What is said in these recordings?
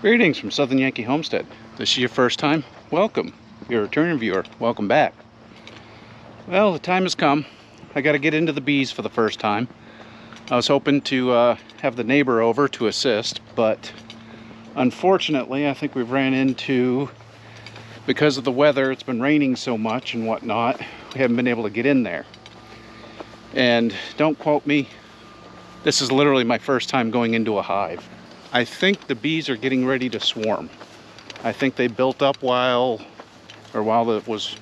Greetings from Southern Yankee Homestead. This is your first time? Welcome. If you're a returning viewer, welcome back. Well, the time has come. I got to get into the bees for the first time. I was hoping to have the neighbor over to assist, but unfortunately I think we've ran into, because of the weather, it's been raining so much and whatnot, we haven't been able to get in there. And don't quote me, this is literally my first time going into a hive. I think the bees are getting ready to swarm. I think they built up while it was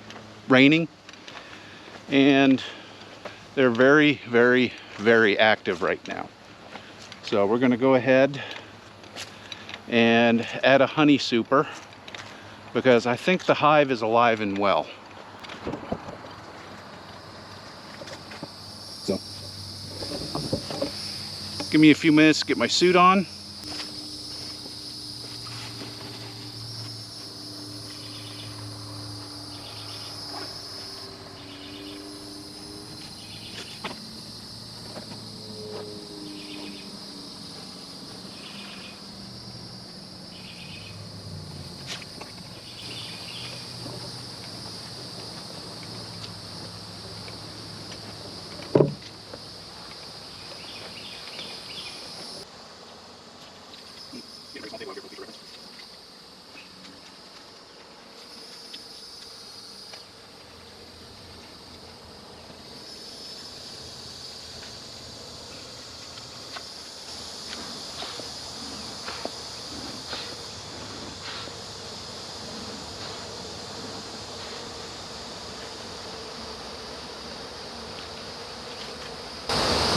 raining, and they're very, very, very active right now. So we're going to go ahead and add a honey super, because I think the hive is alive and well. So give me a few minutes to get my suit on.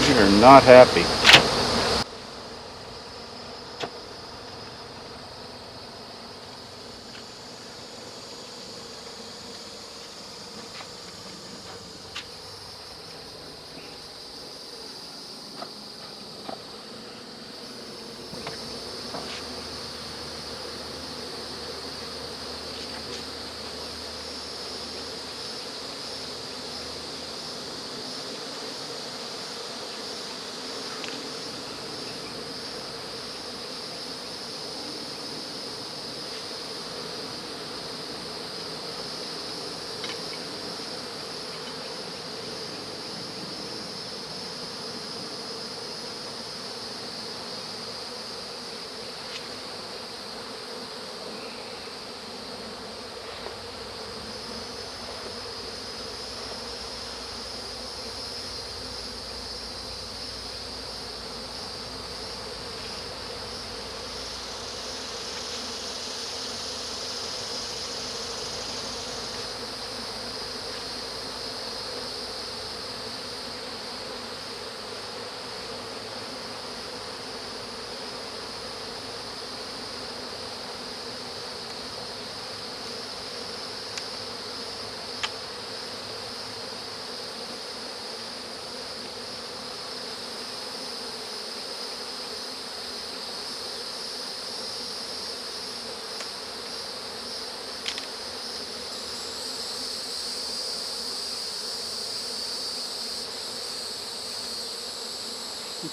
We are not happy.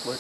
What?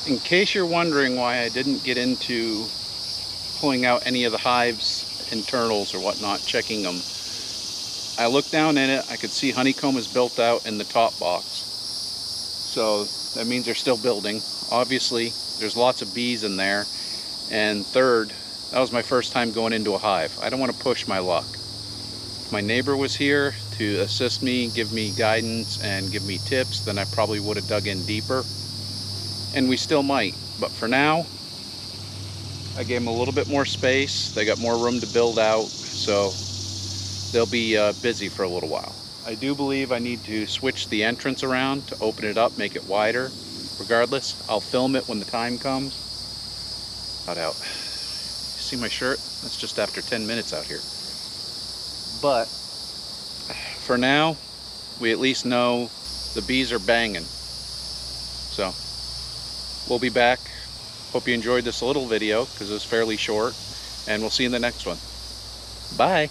In case you're wondering why I didn't get into pulling out any of the hive's internals or whatnot, checking them, I looked down in it, I could see honeycomb is built out in the top box. So that means they're still building. Obviously, there's lots of bees in there. And third, that was my first time going into a hive. I don't want to push my luck. If my neighbor was here to assist me, give me guidance, and give me tips, then I probably would have dug in deeper. And we still might. But for now, I gave them a little bit more space. They got more room to build out, so they'll be busy for a little while. I do believe I need to switch the entrance around to open it up, make it wider. Regardless, I'll film it when the time comes. Out. See my shirt? That's just after 10 minutes out here. But for now, we at least know the bees are banging. So we'll be back. Hope you enjoyed this little video because it was fairly short, and we'll see you in the next one. Bye.